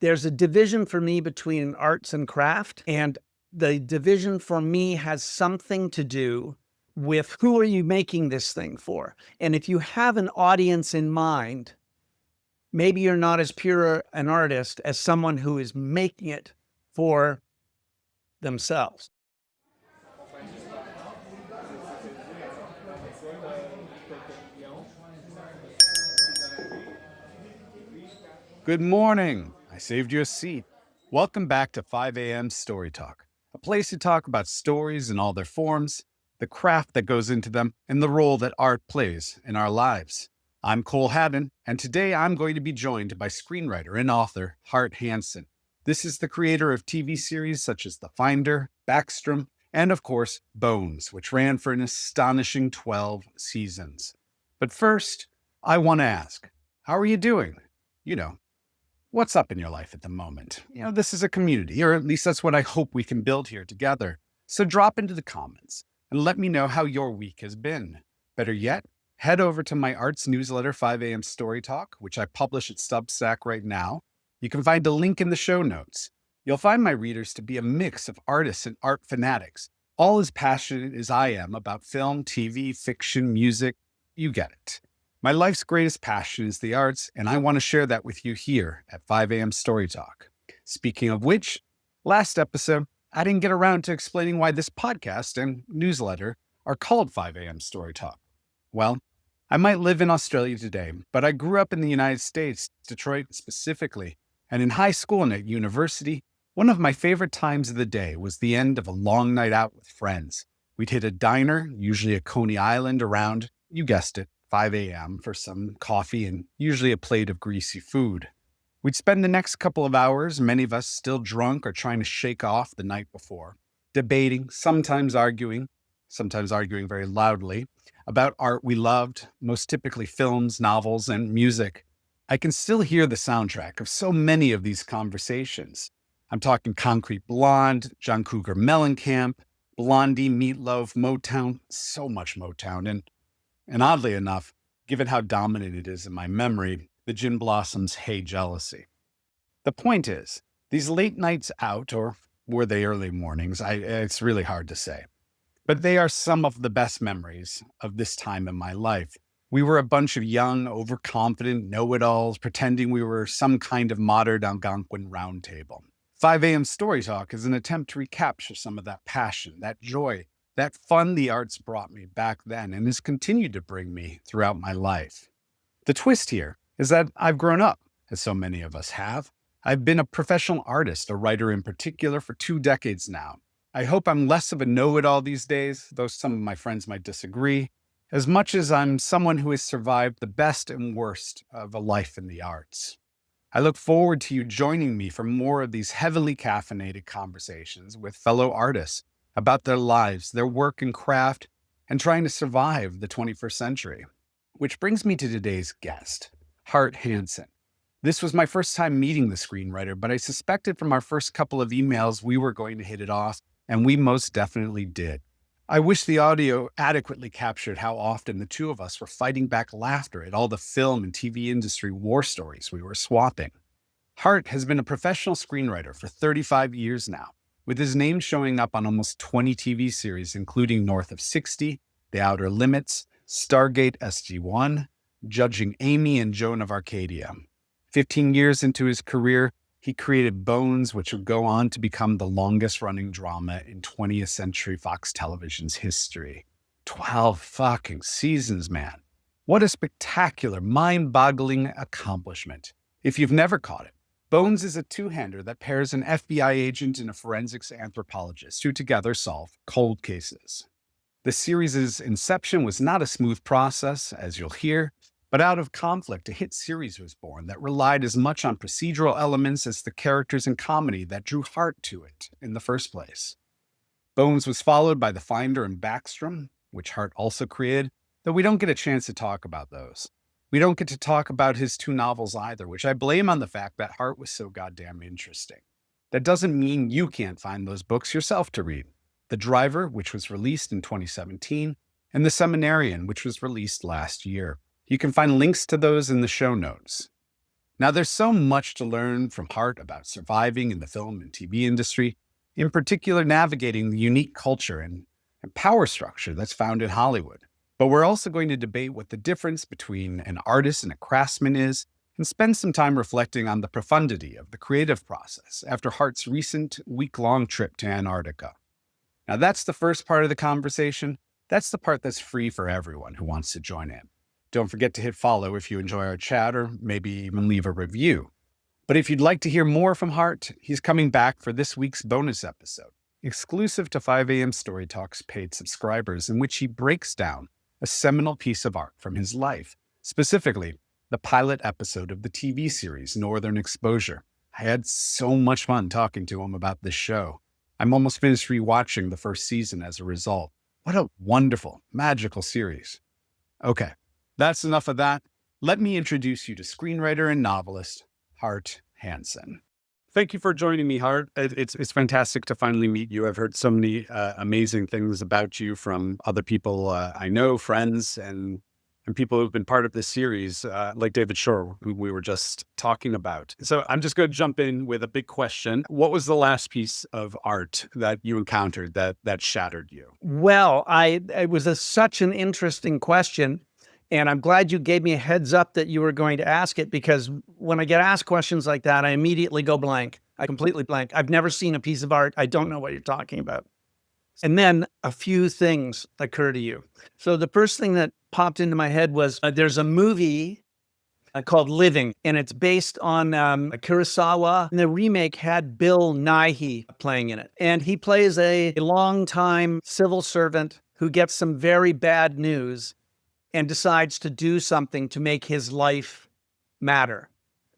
There's a division for me between arts and craft, and the division for me has something to do with who are you making this thing for? And if you have an audience in mind, maybe you're not as pure an artist as someone who is making it for themselves. Good morning. I saved you a seat. Welcome back to 5 a.m. Story Talk, a place to talk about stories in all their forms, the craft that goes into them, and the role that art plays in our lives. I'm Cole Haddon, and today I'm going to be joined by screenwriter and author Hart Hanson. This is the creator of TV series such as The Finder, Backstrom, and of course, Bones, which ran for an astonishing 12 seasons. But first, I want to ask, how are you doing? What's up in your life at the moment? This is a community, or at least that's what I hope we can build here together. So drop into the comments and let me know how your week has been. Better yet, head over to my arts newsletter, 5 a.m. Story Talk, which I publish at Substack right now. You can find a link in the show notes. You'll find my readers to be a mix of artists and art fanatics, all as passionate as I am about film, TV, fiction, music. You get it. My life's greatest passion is the arts, and I want to share that with you here at 5 a.m. Story Talk. Speaking of which, last episode, I didn't get around to explaining why this podcast and newsletter are called 5 a.m. Story Talk. Well, I might live in Australia today, but I grew up in the United States, Detroit specifically, and in high school and at university, one of my favorite times of the day was the end of a long night out with friends. We'd hit a diner, usually a Coney Island, around, you guessed it, 5 a.m. for some coffee and usually a plate of greasy food. We'd spend the next couple of hours, many of us still drunk or trying to shake off the night before, debating, sometimes arguing very loudly, about art we loved, most typically films, novels, and music. I can still hear the soundtrack of so many of these conversations. I'm talking Concrete Blonde, John Cougar Mellencamp, Blondie, Meatloaf, Motown, so much Motown, and oddly enough, given how dominant it is in my memory, the Gin Blossoms' Hey Jealousy. The point is, these late nights out, or were they early mornings, it's really hard to say. But they are some of the best memories of this time in my life. We were a bunch of young, overconfident know-it-alls pretending we were some kind of modern Algonquin roundtable. 5 a.m. Story Talk is an attempt to recapture some of that passion, that joy, that fun the arts brought me back then and has continued to bring me throughout my life. The twist here is that I've grown up, as so many of us have. I've been a professional artist, a writer in particular, for 2 decades now. I hope I'm less of a know-it-all these days, though some of my friends might disagree, as much as I'm someone who has survived the best and worst of a life in the arts. I look forward to you joining me for more of these heavily caffeinated conversations with fellow artists about their lives, their work and craft, and trying to survive the 21st century. Which brings me to today's guest, Hart Hanson. This was my first time meeting the screenwriter, but I suspected from our first couple of emails we were going to hit it off, and we most definitely did. I wish the audio adequately captured how often the two of us were fighting back laughter at all the film and TV industry war stories we were swapping. Hart has been a professional screenwriter for 35 years now, with his name showing up on almost 20 TV series, including North of 60, The Outer Limits, Stargate SG-1, Judging Amy, and Joan of Arcadia. 15 years into his career, he created Bones, which would go on to become the longest-running drama in 20th century Fox Television's history. 12 fucking seasons, man. What a spectacular, mind-boggling accomplishment. If you've never caught it, Bones is a two-hander that pairs an FBI agent and a forensics anthropologist who together solve cold cases. The series' inception was not a smooth process, as you'll hear, but out of conflict, a hit series was born that relied as much on procedural elements as the characters and comedy that drew Hart to it in the first place. Bones was followed by The Finder and Backstrom, which Hart also created, though we don't get a chance to talk about those. We don't get to talk about his 2 novels either, which I blame on the fact that Hart was so goddamn interesting. That doesn't mean you can't find those books yourself to read. The Driver, which was released in 2017, and The Seminarian, which was released last year. You can find links to those in the show notes. Now, there's so much to learn from Hart about surviving in the film and TV industry, in particular, navigating the unique culture and power structure that's found in Hollywood. But we're also going to debate what the difference between an artist and a craftsman is, and spend some time reflecting on the profundity of the creative process after Hart's recent week-long trip to Antarctica. Now, that's the first part of the conversation. That's the part that's free for everyone who wants to join in. Don't forget to hit follow if you enjoy our chat, or maybe even leave a review. But if you'd like to hear more from Hart, he's coming back for this week's bonus episode, exclusive to 5 a.m. Story Talk's paid subscribers, in which he breaks down a seminal piece of art from his life, specifically the pilot episode of the TV series Northern Exposure. I had so much fun talking to him about this show. I'm almost finished rewatching the first season as a result. What a wonderful, magical series. Okay, that's enough of that. Let me introduce you to screenwriter and novelist Hart Hanson. Thank you for joining me, Hart. It's fantastic to finally meet you. I've heard so many amazing things about you from other people I know, friends, and people who've been part of this series, like David Shore, who we were just talking about. So I'm just going to jump in with a big question. What was the last piece of art that you encountered that shattered you? Well, it was such an interesting question. And I'm glad you gave me a heads up that you were going to ask it, because when I get asked questions like that, I immediately go blank. I completely blank. I've never seen a piece of art. I don't know what you're talking about. And then a few things occur to you. So the first thing that popped into my head was there's a movie called Living, and it's based on Kurosawa. And the remake had Bill Nighy playing in it. And he plays a longtime civil servant who gets some very bad news and decides to do something to make his life matter,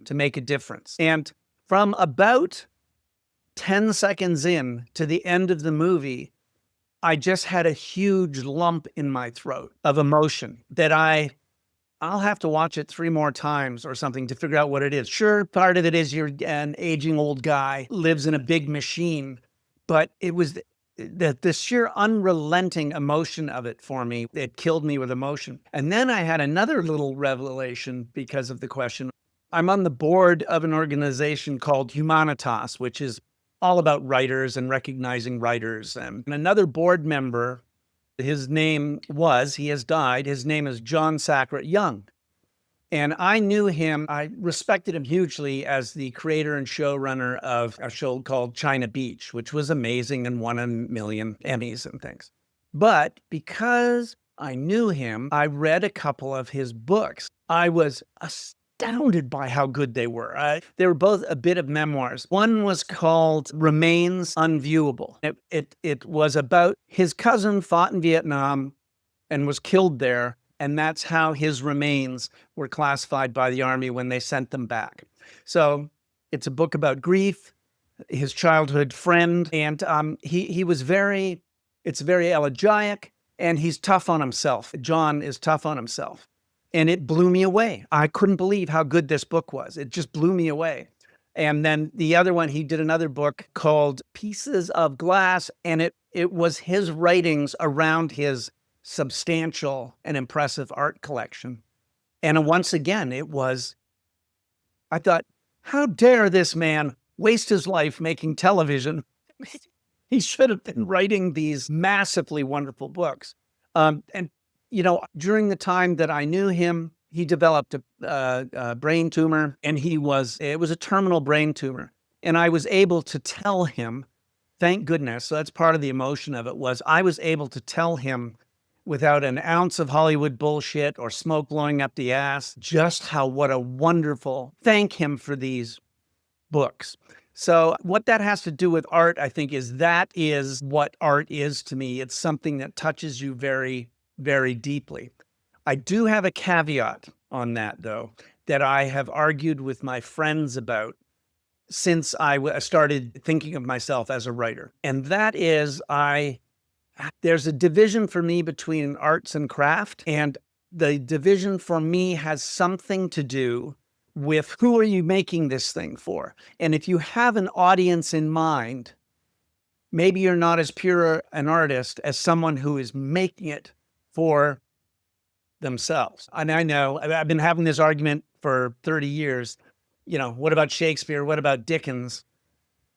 to make a difference. And from about 10 seconds in to the end of the movie, I just had a huge lump in my throat of emotion that I'll have to watch it 3 more times or something to figure out what it is. Sure, part of it is you're an aging old guy, lives in a big machine, but it was the sheer unrelenting emotion of it for me. It killed me with emotion. And then I had another little revelation because of the question. I'm on the board of an organization called Humanitas, which is all about writers and recognizing writers. And another board member, he has died. His name is John Sackett Young. And I knew him, I respected him hugely as the creator and showrunner of a show called China Beach, which was amazing and won a million Emmys and things. But because I knew him, I read a couple of his books. I was astounded by how good they were. They were both a bit of memoirs. One was called Remains Unviewable. It was about his cousin fought in Vietnam and was killed there. And that's how his remains were classified by the Army when they sent them back. So it's a book about grief, his childhood friend, and it's very elegiac, and he's tough on himself. John is tough on himself. And it blew me away. I couldn't believe how good this book was. It just blew me away. And then the other one, he did another book called Pieces of Glass, and it was his writings around his substantial and impressive art collection. And once again, I thought, how dare this man waste his life making television? He should have been writing these massively wonderful books. And, during the time that I knew him, he developed a brain tumor, and it was a terminal brain tumor. And I was able to tell him, thank goodness, so that's part of the emotion of it, was I was able to tell him without an ounce of Hollywood bullshit or smoke blowing up the ass, just what a wonderful, thank him for these books. So what that has to do with art, I think, that is what art is to me. It's something that touches you very, very deeply. I do have a caveat on that, though, that I have argued with my friends about since I started thinking of myself as a writer. And that is, there's a division for me between arts and craft, and the division for me has something to do with who are you making this thing for? And if you have an audience in mind, maybe you're not as pure an artist as someone who is making it for themselves. And I know I've been having this argument for 30 years. what about Shakespeare? What about Dickens?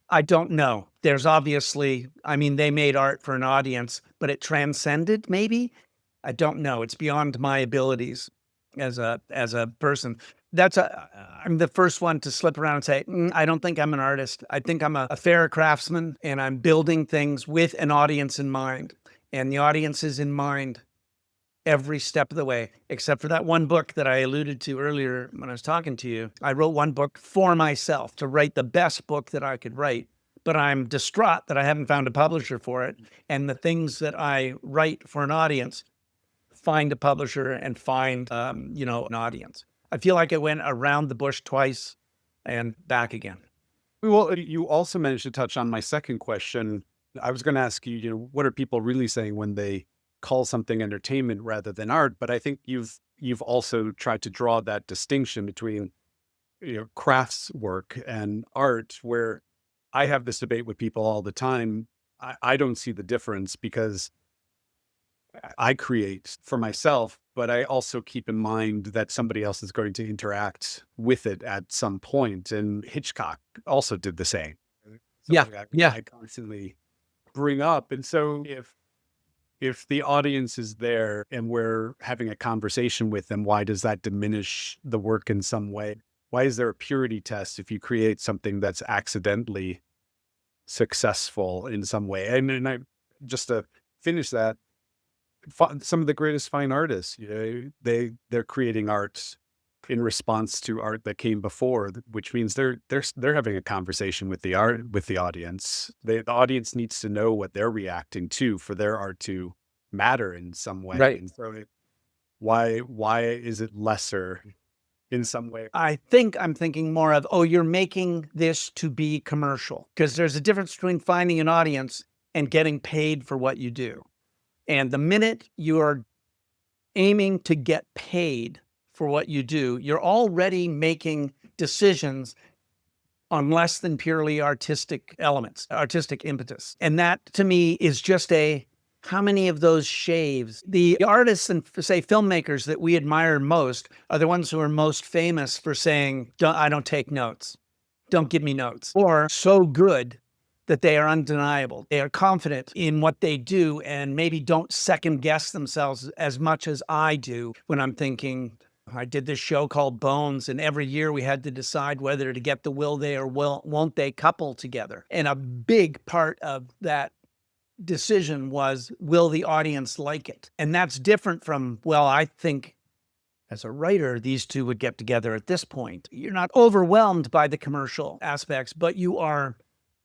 I don't know. There's obviously, I mean, they made art for an audience, but it transcended maybe. I don't know. It's beyond my abilities as a person. I'm the first one to slip around and say, I don't think I'm an artist. I think I'm a fair craftsman, and I'm building things with an audience in mind. And the audience is in mind every step of the way, except for that one book that I alluded to earlier when I was talking to you. I wrote one book for myself to write the best book that I could write, but I'm distraught that I haven't found a publisher for it. And the things that I write for an audience, find a publisher and find, an audience. I feel like I went around the bush twice and back again. Well, you also managed to touch on my second question. I was going to ask you, what are people really saying when they call something entertainment rather than art? But I think you've also tried to draw that distinction between crafts work and art, where I have this debate with people all the time. I don't see the difference because I create for myself, but I also keep in mind that somebody else is going to interact with it at some point. And Hitchcock also did the same. Yeah, Something yeah. I constantly bring up. And so if the audience is there and we're having a conversation with them, why does that diminish the work in some way? Why is there a purity test if you create something that's accidentally successful in some way? And I just to finish that, some of the greatest fine artists, they're creating art in response to art that came before, which means they're having a conversation with the audience. The audience needs to know what they're reacting to for their art to matter in some way. Right. And so why is it lesser in some way? I think I'm thinking more of, you're making this to be commercial, because there's a difference between finding an audience and getting paid for what you do. And the minute you are aiming to get paid for what you do, you're already making decisions on less than purely artistic elements, artistic impetus. And that to me is just how many of those shaves? The artists and say filmmakers that we admire most are the ones who are most famous for saying, I don't take notes. Don't give me notes. Or so good that they are undeniable. They are confident in what they do and maybe don't second guess themselves as much as I do when I'm thinking, I did this show called Bones, and every year we had to decide whether to get the will they or won't they couple together. And a big part of that decision was, will the audience like it? And that's different from, I think as a writer, these two would get together at this point. You're not overwhelmed by the commercial aspects, but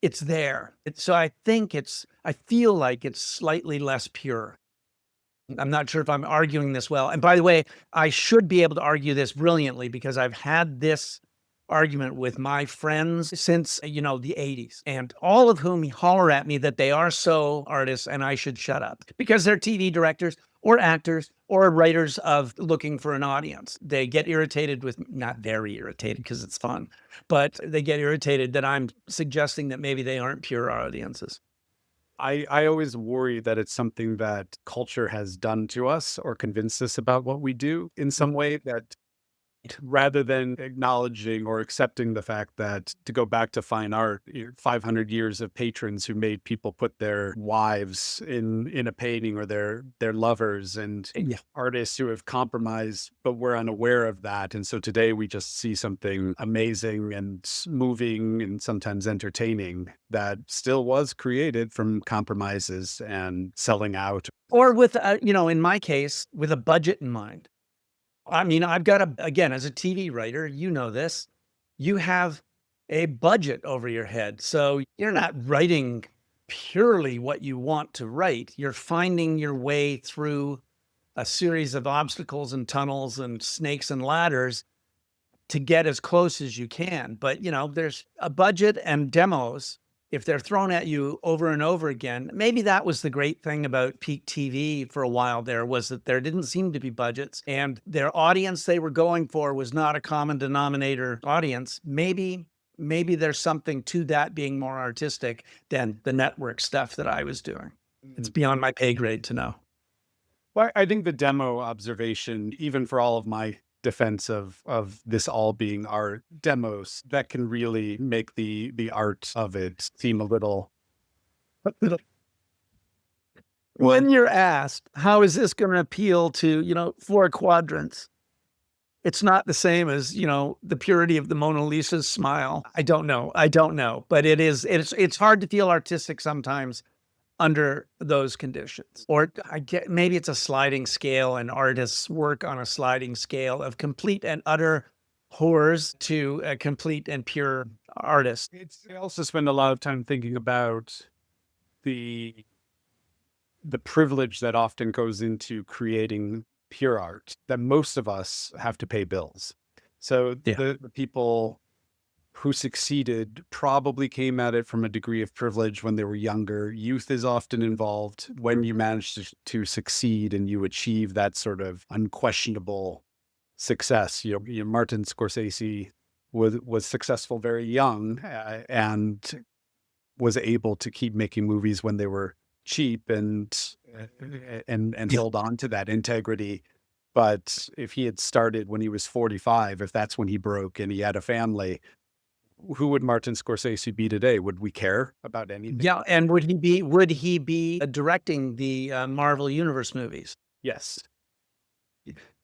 it's there. So I feel like it's slightly less pure. I'm not sure if I'm arguing this well. And by the way, I should be able to argue this brilliantly because I've had this argument with my friends since, the 80s, and all of whom holler at me that they are so artists and I should shut up because they're TV directors or actors or writers of looking for an audience. They get irritated with, not very irritated because it's fun, but they get irritated that I'm suggesting that maybe they aren't pure audiences. I always worry that it's something that culture has done to us or convinced us about what we do in some way, that rather than acknowledging or accepting the fact that, to go back to fine art, 500 years of patrons who made people put their wives in a painting, or their lovers, and artists who have compromised, but we're unaware of that. And so today we just see something amazing and moving and sometimes entertaining that still was created from compromises and selling out. Or with, in my case, with a budget in mind. I mean, I've got again, as a TV writer, you know this, you have a budget over your head. So you're not writing purely what you want to write. You're finding your way through a series of obstacles and tunnels and snakes and ladders to get as close as you can. But, there's a budget and demos. If they're thrown at you over and over again, maybe that was the great thing about peak TV for a while there, was that there didn't seem to be budgets, and their audience they were going for was not a common denominator audience. Maybe there's something to that being more artistic than the network stuff that I was doing. It's beyond my pay grade to know. Well, I think the demo observation, even for all of my defense of this all being art demos that can really make the art of it seem a little. When you're asked, how is this going to appeal to, four quadrants? It's not the same as, the purity of the Mona Lisa's smile. I don't know. But it's hard to feel artistic sometimes under those conditions. Or maybe it's a sliding scale and artists work on a sliding scale of complete and utter horrors to a complete and pure artist. I also spend a lot of time thinking about the privilege that often goes into creating pure art, that most of us have to pay bills. So the people who succeeded probably came at it from a degree of privilege when they were younger. Youth is often involved when you manage to succeed and you achieve that sort of unquestionable success. Martin Scorsese was successful very young and was able to keep making movies when they were cheap and held on to that integrity. But if he had started when he was 45, if that's when he broke and he had a family, who would Martin Scorsese be today? Would we care about anything? Yeah, and would he be directing the Marvel Universe movies? Yes.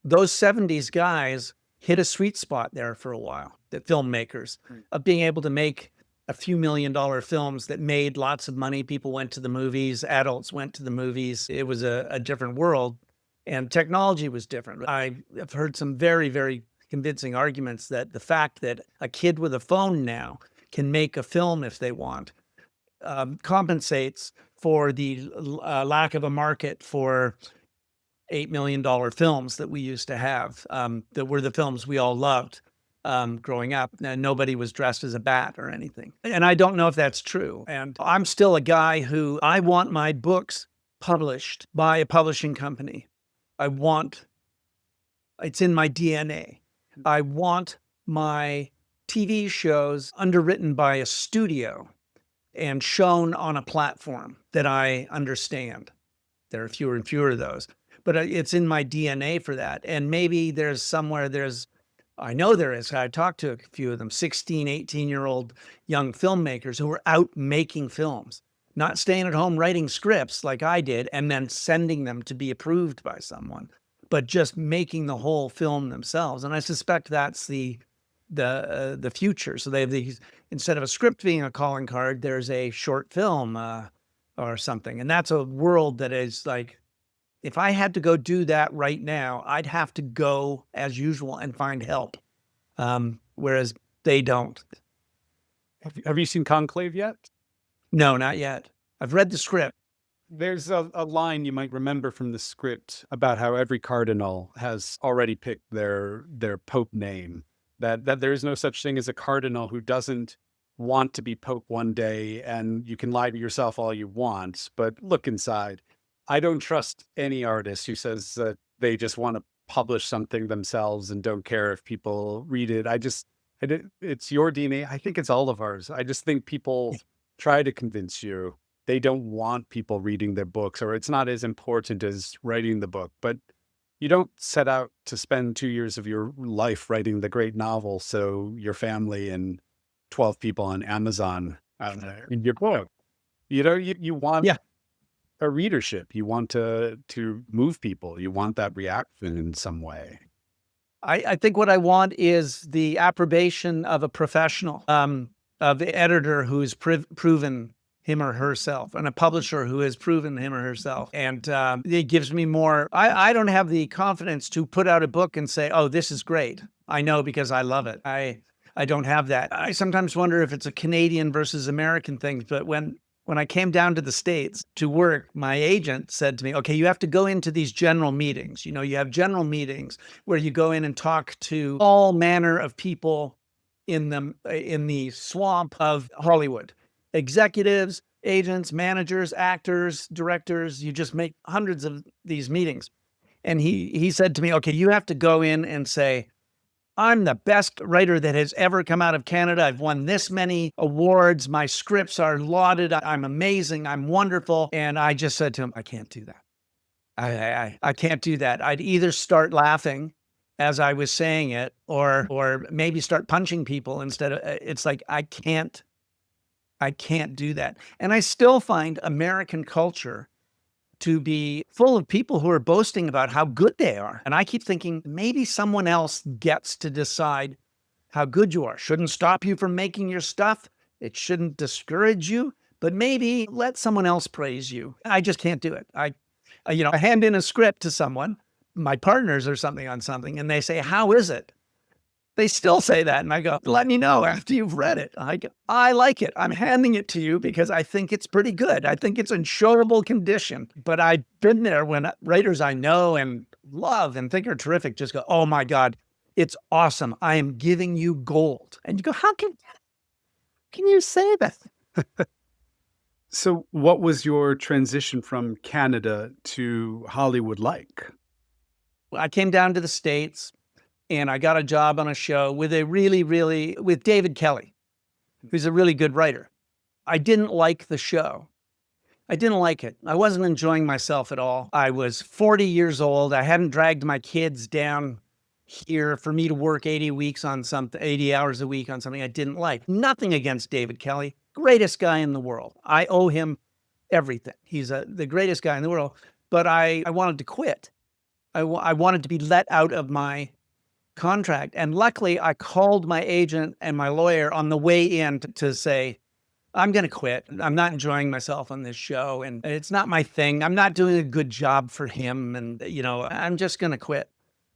Those 70s guys hit a sweet spot there for a while, the filmmakers, of being able to make a few $1 million films that made lots of money. People went to the movies, adults went to the movies. It was a different world, and technology was different. I have heard some very, very convincing arguments that the fact that a kid with a phone now can make a film if they want compensates for the lack of a market for $8 million films that we used to have, that were the films we all loved growing up. And nobody was dressed as a bat or anything. And I don't know if that's true. And I'm still a guy who I want my books published by a publishing company. It's in my DNA. I want my TV shows underwritten by a studio and shown on a platform that I understand. There are fewer and fewer of those, but it's in my DNA for that. And maybe I know there is, I talked to a few of them, 16, 18-year-old young filmmakers who are out making films, not staying at home writing scripts like I did and then sending them to be approved by someone, but just making the whole film themselves. And I suspect that's the future. So they have these, instead of a script being a calling card, there's a short film or something. And that's a world that is like, if I had to go do that right now, I'd have to go as usual and find help. Whereas they don't. Have you seen Conclave yet? No, not yet. I've read the script. There's a line you might remember from the script about how every cardinal has already picked their pope name, that there is no such thing as a cardinal who doesn't want to be pope one day, and you can lie to yourself all you want, but look inside. I don't trust any artist who says that they just want to publish something themselves and don't care if people read it. It's your DNA. I think it's all of ours. I just think people try to convince you they don't want people reading their books, or it's not as important as writing the book. But you don't set out to spend 2 years of your life writing the great novel so your family and 12 people on Amazon in your book. You want a readership. You want to move people. You want that reaction in some way. I think what I want is the approbation of a professional, of the editor who's proven him or herself, and a publisher who has proven him or herself. And it gives me more. I don't have the confidence to put out a book and say, oh, this is great. I know because I love it. I don't have that. I sometimes wonder if it's a Canadian versus American thing. But when I came down to the States to work, my agent said to me, okay, you have to go into these general meetings. You have general meetings where you go in and talk to all manner of people in the swamp of Hollywood. Executives, agents, managers, actors, directors. You just make hundreds of these meetings. And he said to me, okay, you have to go in and say, I'm the best writer that has ever come out of Canada. I've won this many awards. My scripts are lauded. I'm amazing. I'm wonderful. And I just said to him, I can't do that. I can't do that. I'd either start laughing as I was saying it, or maybe start punching people instead of, it's like, I can't do that. And I still find American culture to be full of people who are boasting about how good they are. And I keep thinking maybe someone else gets to decide how good you are. Shouldn't stop you from making your stuff. It shouldn't discourage you, but maybe let someone else praise you. I just can't do it. I hand in a script to someone, my partners or something on something, and they say, "How is it?" They still say that. And I go, "Let me know after you've read it." I go, "I like it. I'm handing it to you because I think it's pretty good. I think it's in showable condition." But I've been there when writers I know and love and think are terrific just go, "Oh my God, it's awesome. I am giving you gold." And you go, "How can you say that?" So, what was your transition from Canada to Hollywood like? I came down to the States and I got a job on a show with with David Kelly, who's a really good writer. I didn't like the show. I didn't like it. I wasn't enjoying myself at all. I was 40 years old. I hadn't dragged my kids down here for me to work 80 weeks on something, 80 hours a week on something I didn't like. Nothing against David Kelly, greatest guy in the world. I owe him everything. He's the greatest guy in the world. But I wanted to quit. I wanted to be let out of my contract. And luckily, I called my agent and my lawyer on the way in to say, "I'm going to quit. I'm not enjoying myself on this show. And it's not my thing. I'm not doing a good job for him. And, I'm just going to quit."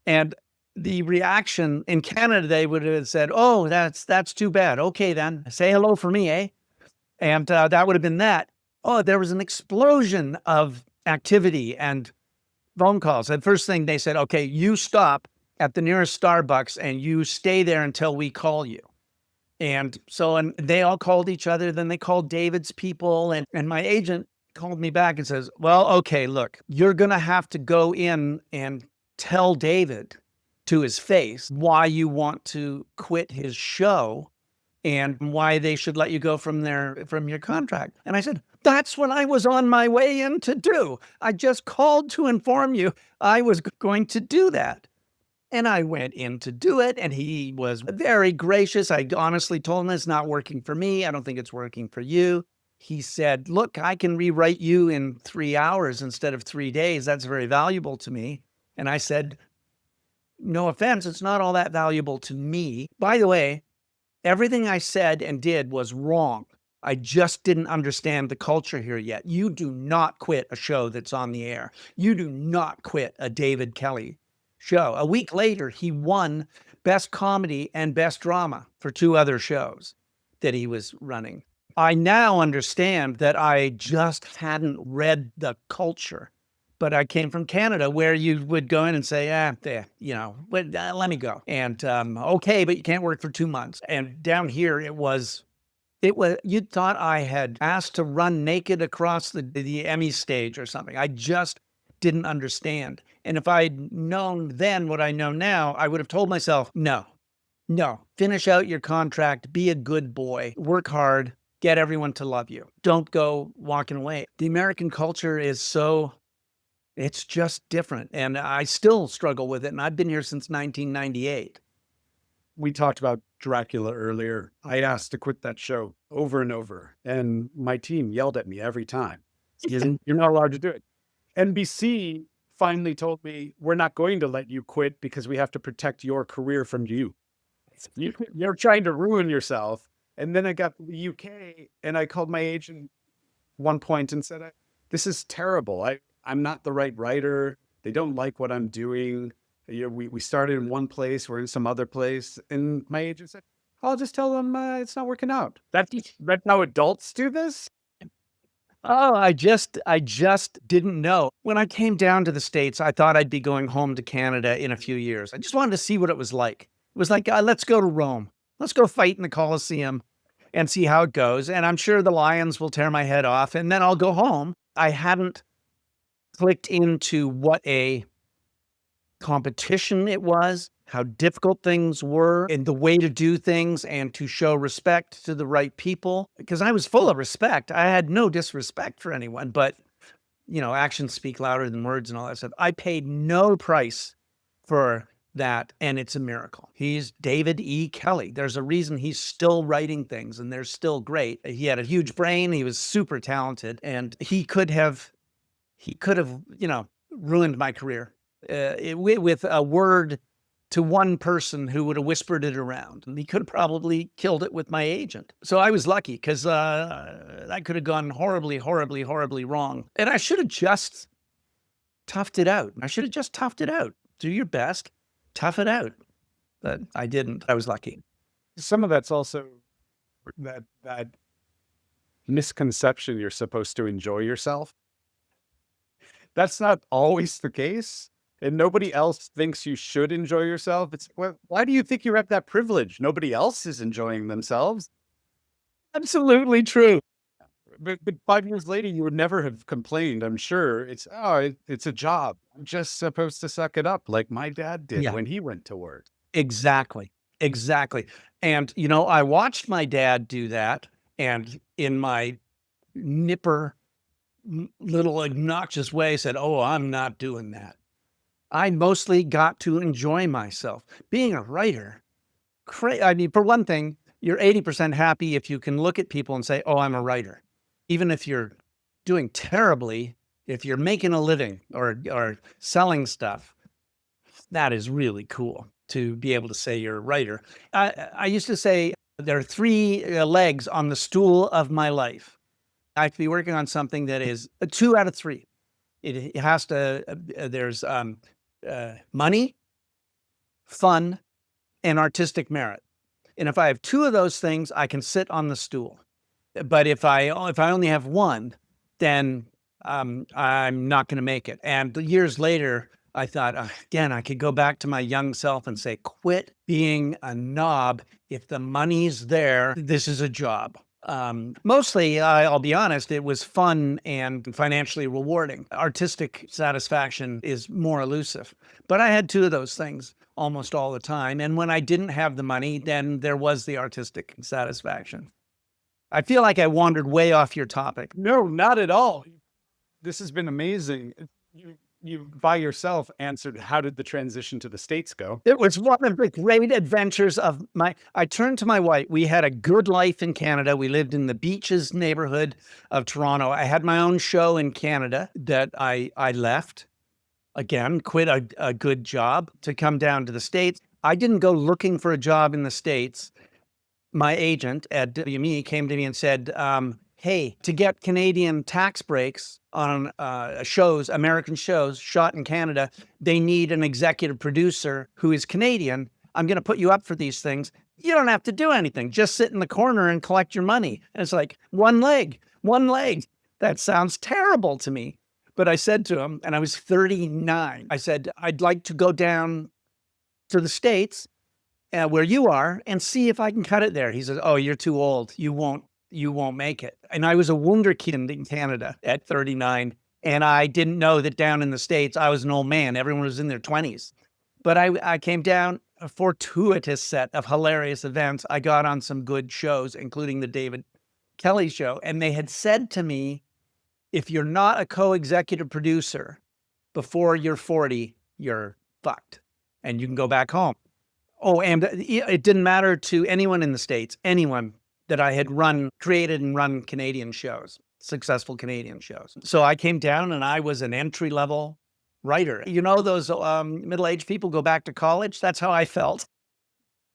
And the reaction in Canada, they would have said, "Oh, that's too bad. Okay, then say hello for me, eh?" And that would have been that. Oh, there was an explosion of activity and phone calls. The first thing they said, "Okay, you stop at the nearest Starbucks and you stay there until we call you." And they all called each other. Then they called David's people. And my agent called me back and says, "Well, okay, look, you're going to have to go in and tell David to his face why you want to quit his show and why they should let you go from your contract." And I said, "That's what I was on my way in to do. I just called to inform you I was going to do that." And I went in to do it, and he was very gracious. I honestly told him, "It's not working for me. I don't think it's working for you." He said, "Look, I can rewrite you in 3 hours instead of 3 days. That's very valuable to me." And I said, "No offense, it's not all that valuable to me. By the way, everything I said and did was wrong. I just didn't understand the culture here yet. You do not quit a show that's on the air. You do not quit a David Kelly show." A week later, he won Best Comedy and Best Drama for 2 other shows that he was running. I now understand that I just hadn't read the culture. But I came from Canada where you would go in and say, let me go. And okay, but you can't work for 2 months. And down here, it was, you thought I had asked to run naked across the Emmy stage or something. I just didn't understand. And if I'd known then what I know now, I would have told myself, no, finish out your contract, be a good boy, work hard, get everyone to love you. Don't go walking away. The American culture is it's just different. And I still struggle with it. And I've been here since 1998. We talked about Dracula earlier. I asked to quit that show over and over, and my team yelled at me every time. You're not allowed to do it. NBC finally told me, "We're not going to let you quit because we have to protect your career from you. You're trying to ruin yourself." And then I got the UK, and I called my agent one point and said, "This is terrible. I'm not the right writer. They don't like what I'm doing. We started in one place, we're in some other place." And my agent said, "I'll just tell them it's not working out." That's how adults do this? Oh, I just didn't know. When I came down to the States, I thought I'd be going home to Canada in a few years. I just wanted to see what it was like. It was like, let's go to Rome. Let's go fight in the Colosseum and see how it goes. And I'm sure the lions will tear my head off, and then I'll go home. I hadn't clicked into what a competition it was, how difficult things were, and the way to do things and to show respect to the right people. Because I was full of respect. I had no disrespect for anyone, but actions speak louder than words and all that stuff. I paid no price for that, and it's a miracle. He's David E. Kelly. There's a reason he's still writing things, and they're still great. He had a huge brain. He was super talented, and he could have, ruined my career with a word to one person who would have whispered it around. And he could have probably killed it with my agent. So I was lucky because that could have gone horribly, horribly, horribly wrong. And I should have just toughed it out. Do your best, tough it out. But I didn't. I was lucky. Some of that's also that misconception you're supposed to enjoy yourself. That's not always the case. And nobody else thinks you should enjoy yourself. It's, well, why do you think you have that privilege? Nobody else is enjoying themselves. Absolutely true. But 5 years later, you would never have complained. I'm sure it's a job. I'm just supposed to suck it up, like my dad did Yeah. when he went to work. Exactly. And, I watched my dad do that. And in my nipper, little obnoxious way, said, "Oh, I'm not doing that." I mostly got to enjoy myself. Being a writer, for one thing, you're 80% happy if you can look at people and say, "Oh, I'm a writer." Even if you're doing terribly, if you're making a living or selling stuff, that is really cool to be able to say you're a writer. I used to say there are 3 legs on the stool of my life. I have to be working on something that is a 2 out of 3. It has to, there's money, fun, and artistic merit. And if I have 2 of those things, I can sit on the stool. But if I only have 1, then I'm not going to make it. And years later, I thought, again, I could go back to my young self and say, quit being a knob. If the money's there, this is a job. Mostly, I'll be honest, it was fun and financially rewarding. Artistic satisfaction is more elusive. But I had 2 of those things almost all the time. And when I didn't have the money, then there was the artistic satisfaction. I feel like I wandered way off your topic. No, not at all. This has been amazing. You by yourself answered, how did the transition to the States go? It was one of the great adventures of I turned to my wife. We had a good life in Canada. We lived in the Beaches neighborhood of Toronto. I had my own show in Canada that I left. Again, quit a good job to come down to the States. I didn't go looking for a job in the States. My agent at WME came to me and said, hey, to get Canadian tax breaks on shows, American shows shot in Canada, they need an executive producer who is Canadian. I'm going to put you up for these things. You don't have to do anything. Just sit in the corner and collect your money. And it's like, one leg. That sounds terrible to me. But I said to him, and I was 39, I said, I'd like to go down to the States where you are and see if I can cut it there. He says, oh, you're too old. You won't make it. And I was a wunderkind in Canada at 39. And I didn't know that down in the States, I was an old man. Everyone was in their 20s. But I came down, a fortuitous set of hilarious events. I got on some good shows, including the David Kelly show. And they had said to me, if you're not a co-executive producer before you're 40, you're fucked. And you can go back home. Oh, and it didn't matter to anyone in the States, anyone that I had created and run Canadian shows, successful Canadian shows. So I came down and I was an entry-level writer. You know, those middle-aged people go back to college? That's how I felt.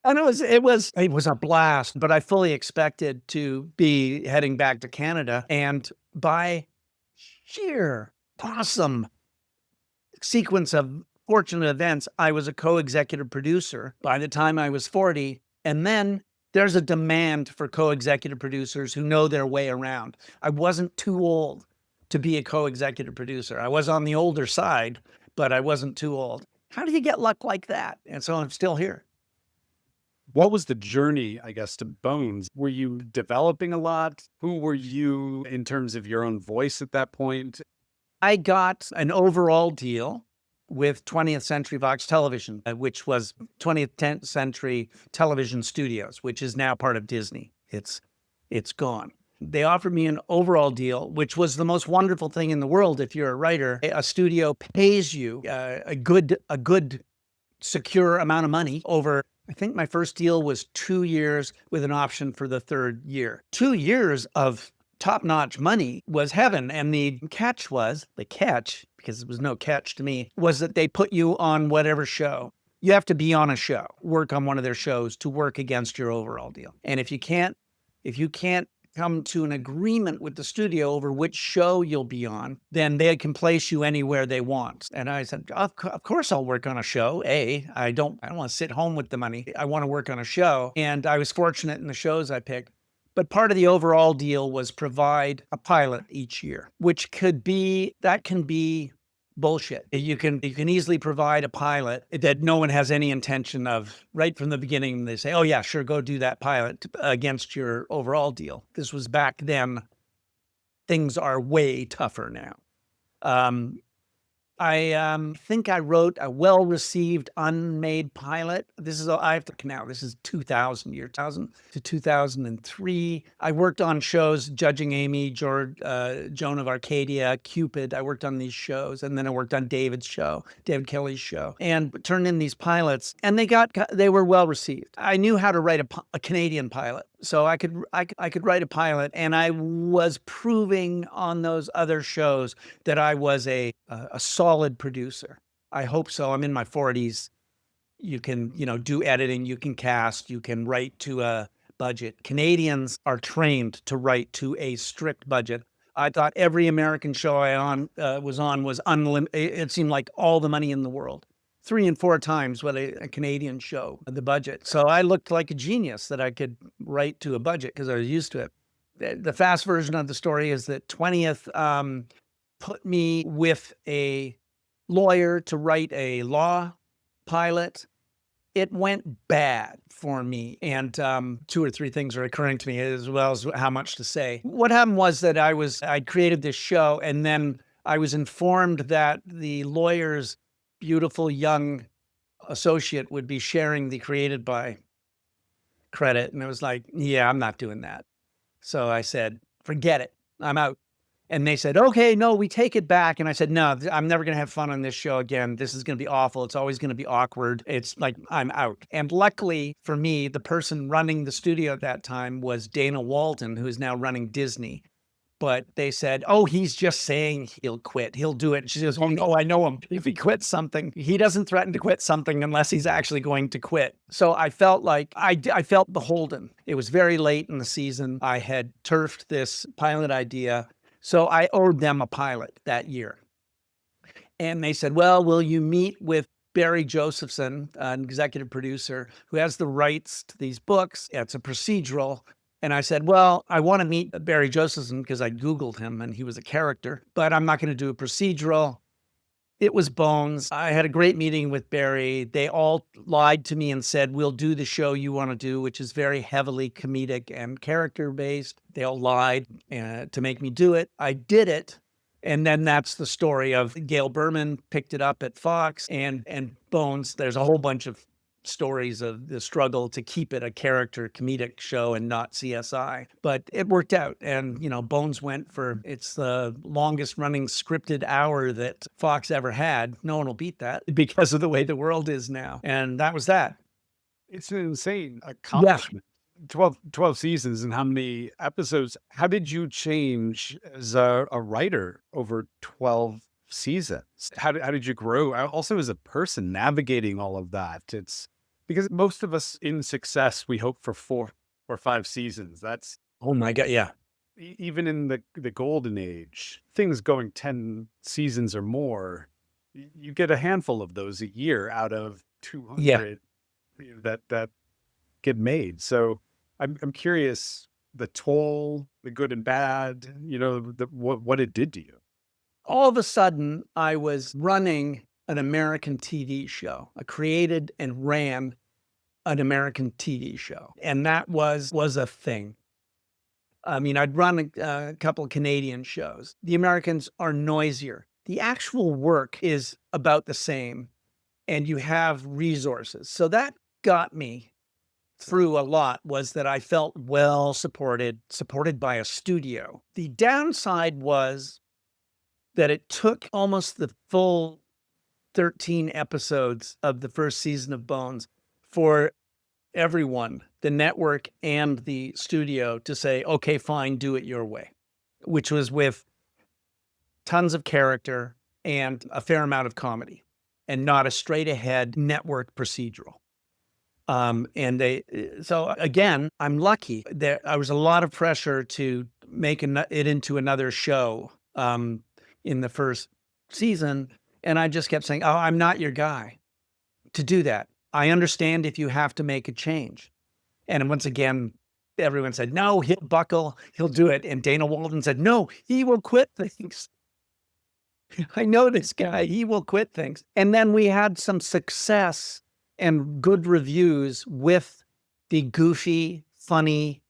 And it was a blast, but I fully expected to be heading back to Canada. And by sheer awesome sequence of fortunate events, I was a co-executive producer by the time I was 40. And then there's a demand for co-executive producers who know their way around. I wasn't too old to be a co-executive producer. I was on the older side, but I wasn't too old. How do you get luck like that? And so I'm still here. What was the journey, I guess, to Bones? Were you developing a lot? Who were you in terms of your own voice at that point? I got an overall deal with 20th Century Fox Television, which was 20th Century Television Studios, which is now part of Disney. It's gone. They offered me an overall deal, which was the most wonderful thing in the world. If you're a writer, a studio pays you a good secure amount of money over, I think my first deal was 2 years with an option for the third year. 2 years of top-notch money was heaven. And the catch, because there was no catch to me, was that they put you on whatever show. You have to be on a show, work on one of their shows to work against your overall deal. And if you can't come to an agreement with the studio over which show you'll be on, then they can place you anywhere they want. And I said, of course I'll work on a show. I don't want to sit home with the money. I want to work on a show. And I was fortunate in the shows I picked. But part of the overall deal was provide a pilot each year, which can be bullshit. You can easily provide a pilot that no one has any intention of right from the beginning. They say, oh yeah, sure, go do that pilot against your overall deal. This was back then. Things are way tougher now. I think I wrote a well-received unmade pilot. This is 2000 to 2003. I worked on shows, Judging Amy, Joan of Arcadia, Cupid. I worked on these shows, and then I worked on David Kelly's show, and turned in these pilots, and they were well received. I knew how to write a Canadian pilot. So I could write a pilot, and I was proving on those other shows that I was a solid producer. I hope so. I'm in my 40s. You can, do editing, you can cast, you can write to a budget. Canadians are trained to write to a strict budget. I thought every American show I was unlimited. It seemed like all the money in the world. 3 and 4 times what a Canadian show, the budget. So I looked like a genius that I could write to a budget because I was used to it. The fast version of the story is that 20th put me with a lawyer to write a law pilot. It went bad for me. And 2 or 3 things are occurring to me as well as how much to say. What happened was that I'd created this show, and then I was informed that the lawyer's beautiful young associate would be sharing the created by credit. And it was like, yeah, I'm not doing that. So I said, forget it. I'm out. And they said, okay, no, we take it back. And I said, no, I'm never going to have fun on this show again. This is going to be awful. It's always going to be awkward. It's like, I'm out. And luckily for me, the person running the studio at that time was Dana Walton, who is now running Disney. But they said, oh, he's just saying he'll quit. He'll do it. And she goes, oh, no, I know him. If he quits something, he doesn't threaten to quit something unless he's actually going to quit. So I felt like I felt beholden. It was very late in the season. I had turfed this pilot idea. So I owed them a pilot that year. And they said, well, will you meet with Barry Josephson, an executive producer who has the rights to these books? It's a procedural. And I said, well, I want to meet Barry Josephson because I Googled him and he was a character, but I'm not going to do a procedural. It was bones. I had a great meeting with Barry. They all lied to me and said, we'll do the show you want to do, which is very heavily comedic and character-based. They all lied to make me do it. I did it. And then that's the story of Gail Berman picked it up at Fox and Bones. There's a whole bunch of stories of the struggle to keep it a character comedic show and not CSI, but it worked out. And, Bones went for, it's the longest running scripted hour that Fox ever had. No one will beat that because of the way the world is now. And that was that. It's an insane accomplishment. Yeah. 12 seasons and how many episodes? How did you change as a writer over 12 seasons? How did you grow? Also as a person navigating all of that? It's because most of us in success, we hope for 4 or 5 seasons. That's, oh my God. Yeah. Even in the golden age, things going 10 seasons or more, you get a handful of those a year out of 200 that get made. So I'm curious, the toll, the good and bad, what it did to you. All of a sudden, I was running an American TV show. I created and ran an American TV show. And that was a thing. I mean, I'd run a couple of Canadian shows. The Americans are noisier. The actual work is about the same, and you have resources. So that got me through a lot, was that I felt well supported by a studio. The downside was that it took almost the full 13 episodes of the first season of Bones for everyone, the network and the studio, to say, okay, fine, do it your way, which was with tons of character and a fair amount of comedy and not a straight ahead network procedural. So again, I'm lucky. There was a lot of pressure to make it into another show in the first season. And I just kept saying, oh, I'm not your guy to do that. I understand if you have to make a change. And once again, everyone said, no, he'll buckle, he'll do it. And Dana Walden said, no, he will quit things. I know this guy, he will quit things. And then we had some success and good reviews with the goofy, funny,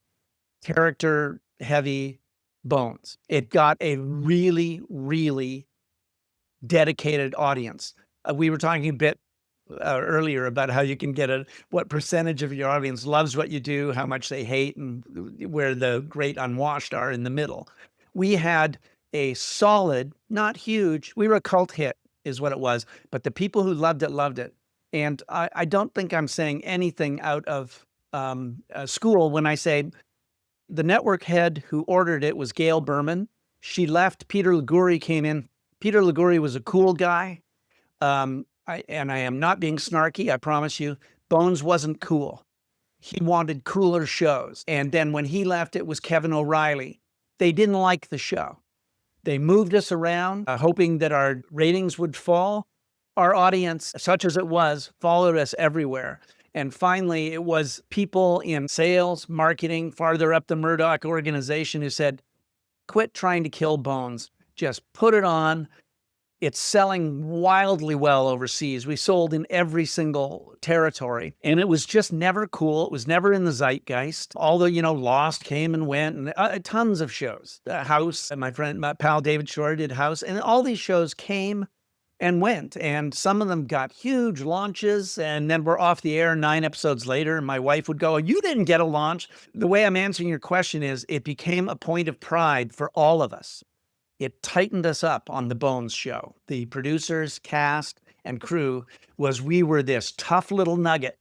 character-heavy Bones. It got a really, really dedicated audience. We were talking a bit earlier about how you can get what percentage of your audience loves what you do, how much they hate, and where the great unwashed are in the middle. We had a solid, not huge, we were a cult hit is what it was, but the people who loved it. And I don't think I'm saying anything out of school when I say the network head who ordered it was Gail Berman. She left. Peter Liguri came in. Peter Liguri was a cool guy. And I am not being snarky, I promise you. Bones wasn't cool. He wanted cooler shows. And then when he left, it was Kevin O'Reilly. They didn't like the show. They moved us around, hoping that our ratings would fall. Our audience, such as it was, followed us everywhere. And finally, it was people in sales, marketing, farther up the Murdoch organization who said, quit trying to kill Bones. Just put it on. It's selling wildly well overseas. We sold in every single territory. And it was just never cool. It was never in the zeitgeist. Although, Lost came and went, and tons of shows. House, and my pal David Shore did House. And all these shows came and went. And some of them got huge launches and then were off the air 9 episodes later. And my wife would go, you didn't get a launch. The way I'm answering your question is it became a point of pride for all of us. It tightened us up on the Bones show. The producers, cast, and crew we were this tough little nugget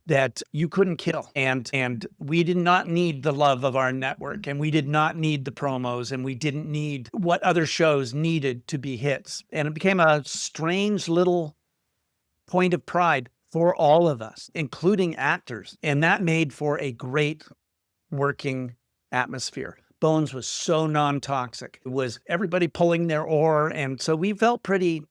that you couldn't kill. And we did not need the love of our network, and we did not need the promos, and we didn't need what other shows needed to be hits. And it became a strange little point of pride for all of us, including actors. And that made for a great working atmosphere. Bones was so non-toxic. It was everybody pulling their oar. And so we felt pretty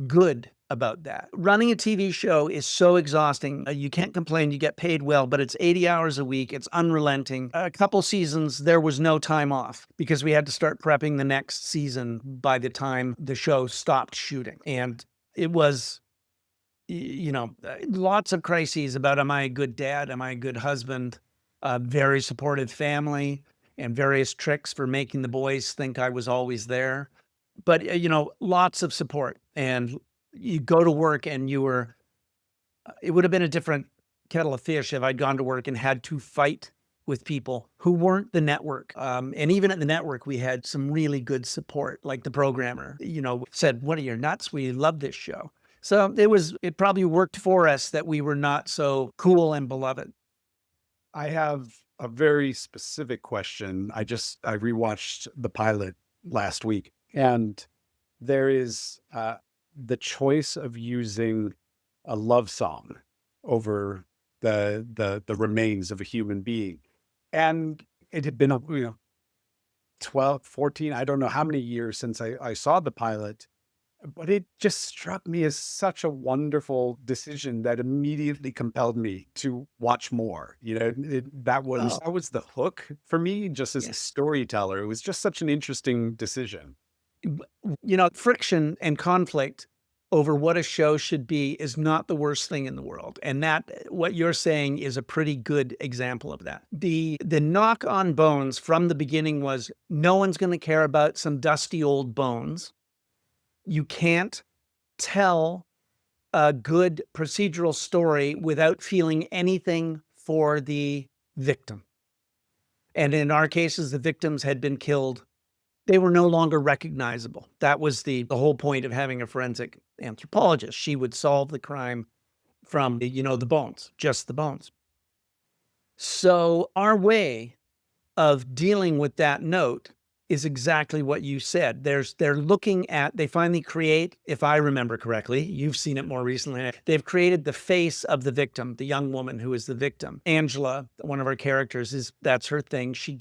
good about that. Running a TV show is so exhausting. You can't complain. You get paid well, but it's 80 hours a week. It's unrelenting. A couple seasons, there was no time off because we had to start prepping the next season by the time the show stopped shooting. And it was, lots of crises about, am I a good dad? Am I a good husband? A very supportive family, and various tricks for making the boys think I was always there. But, lots of support. And you go to work and it would have been a different kettle of fish if I'd gone to work and had to fight with people who weren't the network. And even at the network, we had some really good support, like the programmer, said, what are you, nuts? We love this show. So it probably worked for us that we were not so cool and beloved. I have a very specific question. I rewatched the pilot last week, and there is the choice of using a love song over the remains of a human being. And it had been 12, 14, I don't know how many years since I saw the pilot, but it just struck me as such a wonderful decision that immediately compelled me to watch more. That was the hook for me, just as a storyteller. It was just such an interesting decision. Friction and conflict over what a show should be is not the worst thing in the world. And what you're saying is a pretty good example of that. The knock on Bones from the beginning was no one's going to care about some dusty old bones. You can't tell a good procedural story without feeling anything for the victim. And in our cases, the victims had been killed they were no longer recognizable. That was the whole point of having a forensic anthropologist. She would solve the crime from, the bones, just the bones. So our way of dealing with that note is exactly what you said. They finally create, if I remember correctly, you've seen it more recently, they've created the face of the victim, the young woman who is the victim. Angela, one of our characters, that's her thing. She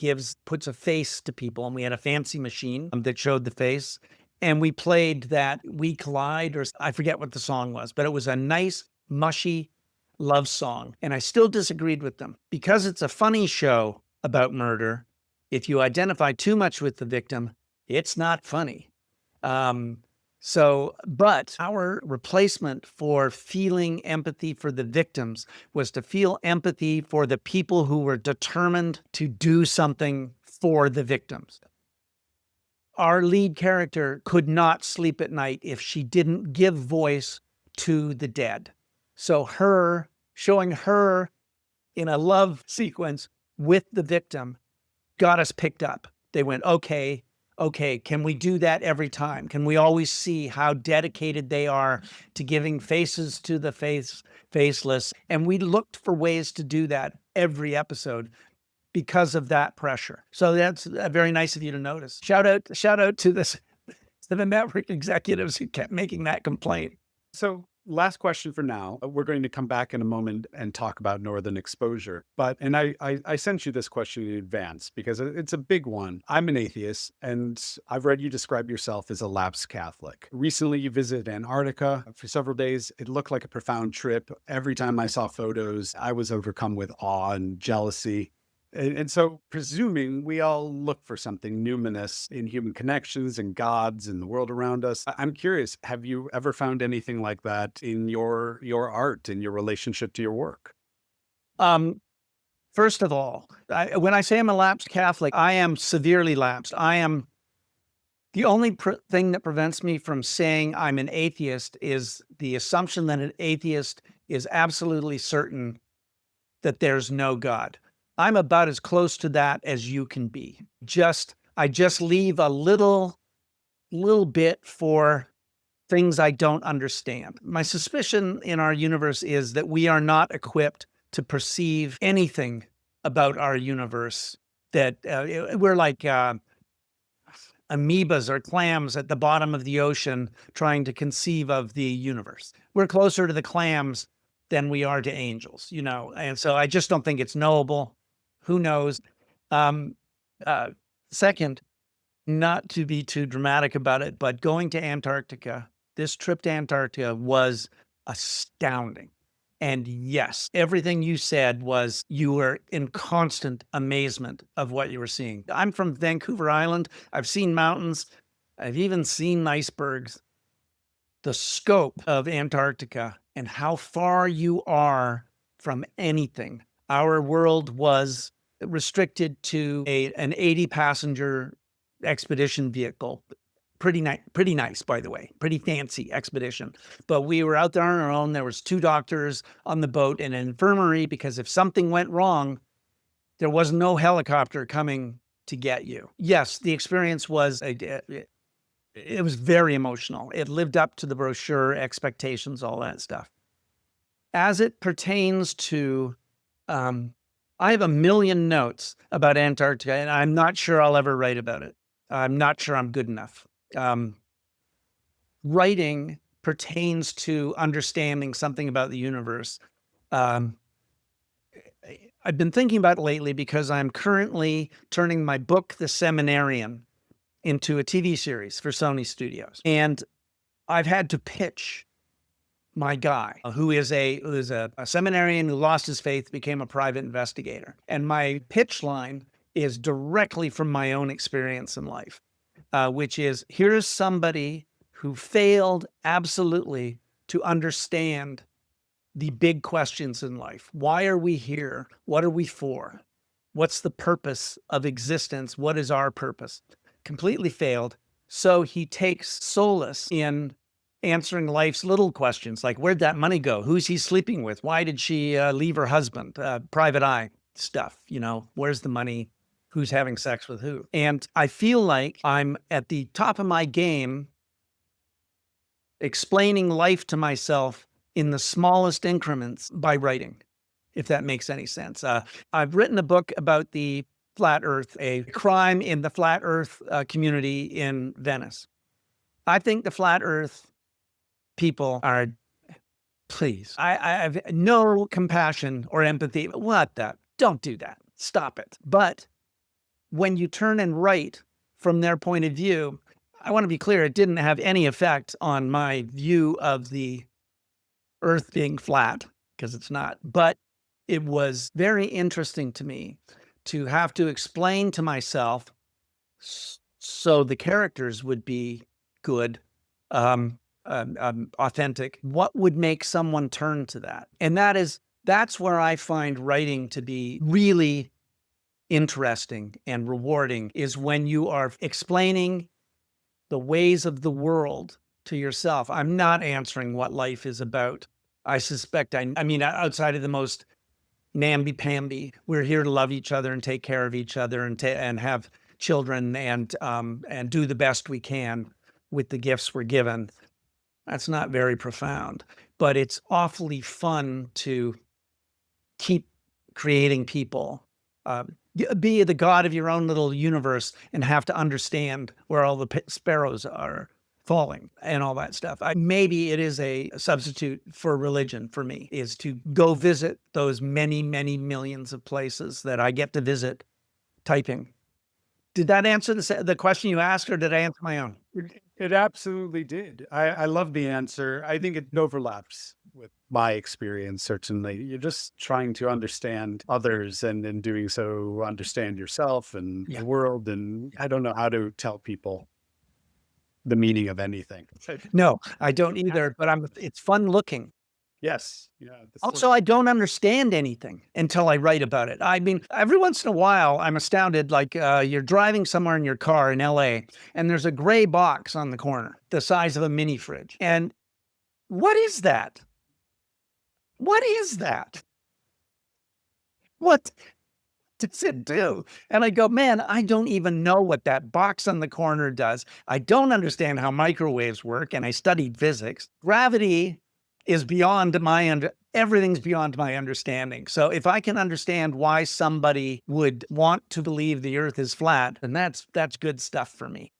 puts a face to people, and we had a fancy machine that showed the face. And we played that We Collide, or I forget what the song was, but it was a nice, mushy love song. And I still disagreed with them. Because it's a funny show about murder, if you identify too much with the victim, it's not funny. But our replacement for feeling empathy for the victims was to feel empathy for the people who were determined to do something for the victims. Our lead character could not sleep at night if she didn't give voice to the dead. So showing her in a love sequence with the victim got us picked up. They went, okay, can we do that every time? Can we always see how dedicated they are to giving faces to the faceless? And we looked for ways to do that every episode because of that pressure. So that's very nice of you to notice. Shout out to the network executives who kept making that complaint. So last question for now. We're going to come back in a moment and talk about Northern Exposure. And I sent you this question in advance because it's a big one. I'm an atheist, and I've read you describe yourself as a lapsed Catholic. Recently, you visited Antarctica for several days. It looked like a profound trip. Every time I saw photos, I was overcome with awe and jealousy. And so, presuming we all look for something numinous in human connections and gods and the world around us, I'm curious, have you ever found anything like that in your art, in your relationship to your work? First of all, when I say I'm a lapsed Catholic, I am severely lapsed. I am the only thing that prevents me from saying I'm an atheist is the assumption that an atheist is absolutely certain that there's no God. I'm about as close to that as you can be. I just leave a little bit for things I don't understand. My suspicion in our universe is that we are not equipped to perceive anything about our universe, that we're like amoebas or clams at the bottom of the ocean trying to conceive of the universe. We're closer to the clams than we are to angels, and so I just don't think it's knowable. Who knows? Second, not to be too dramatic about it, but going to Antarctica, this trip to Antarctica was astounding. And yes, everything you said was you were in constant amazement of what you were seeing. I'm from Vancouver Island. I've seen mountains. I've even seen icebergs. The scope of Antarctica and how far you are from anything. Our world was restricted to an 80-passenger expedition vehicle. Pretty nice, by the way, pretty fancy expedition. But we were out there on our own. There was 2 doctors on the boat and an infirmary, because if something went wrong, there was no helicopter coming to get you. Yes, the experience was, it was very emotional. It lived up to the brochure, expectations, all that stuff. As it pertains to, I have a million notes about Antarctica, and I'm not sure I'll ever write about it. I'm not sure I'm good enough. Writing pertains to understanding something about the universe. I've been thinking about it lately because I'm currently turning my book, The Seminarian, into a TV series for Sony Studios. And I've had to pitch my guy, who is a seminarian who lost his faith, became a private investigator. And my pitch line is directly from my own experience in life, which is, here's somebody who failed absolutely to understand the big questions in life. Why are we here? What are we for? What's the purpose of existence? What is our purpose? Completely failed. So he takes solace in answering life's little questions, like where'd that money go? Who's he sleeping with? Why did she leave her husband? Private eye stuff, where's the money who's having sex with who. And I feel like I'm at the top of my game explaining life to myself in the smallest increments by writing, if that makes any sense. I've written a book about the flat Earth, a crime in the flat Earth community in Venice. I think the flat Earth people are, please, I have no compassion or empathy. What the? Don't do that. Stop it. But when you turn and write from their point of view, I want to be clear, it didn't have any effect on my view of the Earth being flat, because it's not. But it was very interesting to me to have to explain to myself, so the characters would be good, authentic, what would make someone turn to that. And that's where I find writing to be really interesting and rewarding, is when you are explaining the ways of the world to yourself. I'm not answering what life is about. I suspect, I mean, outside of the most namby-pamby, we're here to love each other and take care of each other and have children and do the best we can with the gifts we're given. That's not very profound, but it's awfully fun to keep creating people. Be the god of your own little universe and have to understand where all the sparrows are falling and all that stuff. Maybe it is a substitute for religion for me, is to go visit those many, many millions of places that I get to visit typing. Did that answer the question you asked, or did I answer my own? It absolutely did. I love the answer. I think it overlaps with my experience, certainly. You're just trying to understand others, and in doing so, understand yourself and the world. And I don't know how to tell people the meaning of anything. No, I don't either, but it's fun looking. Yes. Yeah. Also, I don't understand anything until I write about it. I mean, every once in a while, I'm astounded, like you're driving somewhere in your car in LA, and there's a gray box on the corner, the size of a mini fridge. And what is that? What is that? What does it do? And I go, man, I don't even know what that box on the corner does. I don't understand how microwaves work, and I studied physics. Gravity is beyond everything's beyond my understanding. So if I can understand why somebody would want to believe the Earth is flat, then that's good stuff for me.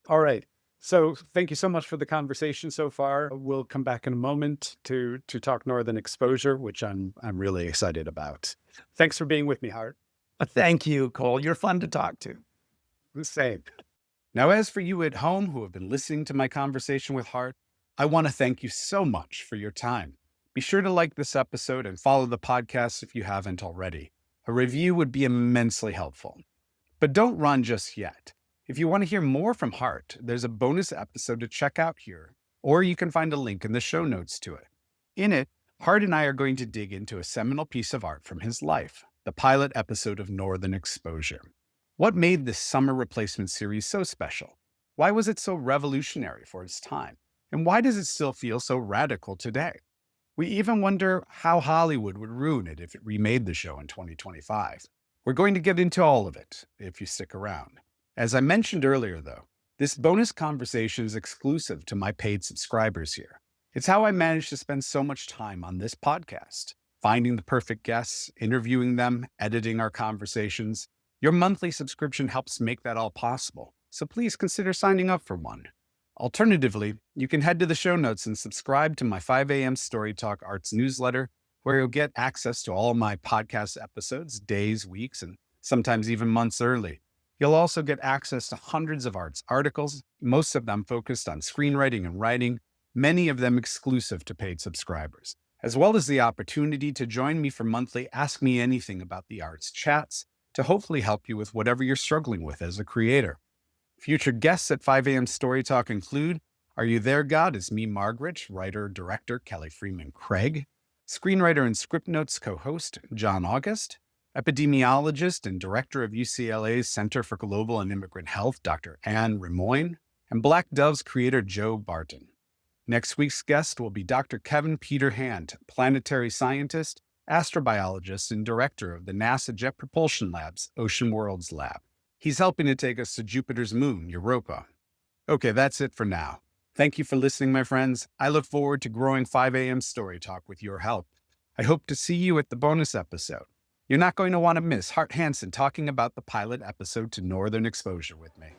All right. So thank you so much for the conversation so far. We'll come back in a moment to talk Northern Exposure, which I'm really excited about. Thanks for being with me, Hart. Thank you, Cole. You're fun to talk to. The same. Now, as for you at home who have been listening to my conversation with Hart, I want to thank you so much for your time. Be sure to like this episode and follow the podcast if you haven't already. A review would be immensely helpful. But don't run just yet. If you want to hear more from Hart, there's a bonus episode to check out here, or you can find a link in the show notes to it. In it, Hart and I are going to dig into a seminal piece of art from his life, the pilot episode of Northern Exposure. What made this summer replacement series so special? Why was it so revolutionary for its time? And why does it still feel so radical today? We even wonder how Hollywood would ruin it if it remade the show in 2025. We're going to get into all of it if you stick around. As I mentioned earlier, though, this bonus conversation is exclusive to my paid subscribers here. It's how I managed to spend so much time on this podcast, finding the perfect guests, interviewing them, editing our conversations. Your monthly subscription helps make that all possible, so please consider signing up for one. Alternatively, you can head to the show notes and subscribe to my 5 a.m. Story Talk Arts newsletter, where you'll get access to all my podcast episodes days, weeks, and sometimes even months early. You'll also get access to hundreds of arts articles, most of them focused on screenwriting and writing, many of them exclusive to paid subscribers, as well as the opportunity to join me for monthly Ask Me Anything About the Arts chats to hopefully help you with whatever you're struggling with as a creator. Future guests at 5 a.m. Story Talk include Are You There, God? Is me, Margaret, writer-director Kelly Freeman Craig, screenwriter and script notes co-host John August, epidemiologist and director of UCLA's Center for Global and Immigrant Health, Dr. Anne Rimoyne, and Black Dove's creator Joe Barton. Next week's guest will be Dr. Kevin Peter Hand, planetary scientist, astrobiologist and director of the NASA Jet Propulsion Lab's Ocean Worlds Lab. He's helping to take us to Jupiter's moon, Europa. Okay, that's it for now. Thank you for listening, my friends. I look forward to growing 5 a.m. Story Talk with your help. I hope to see you at the bonus episode. You're not going to want to miss Hart Hanson talking about the pilot episode to Northern Exposure with me.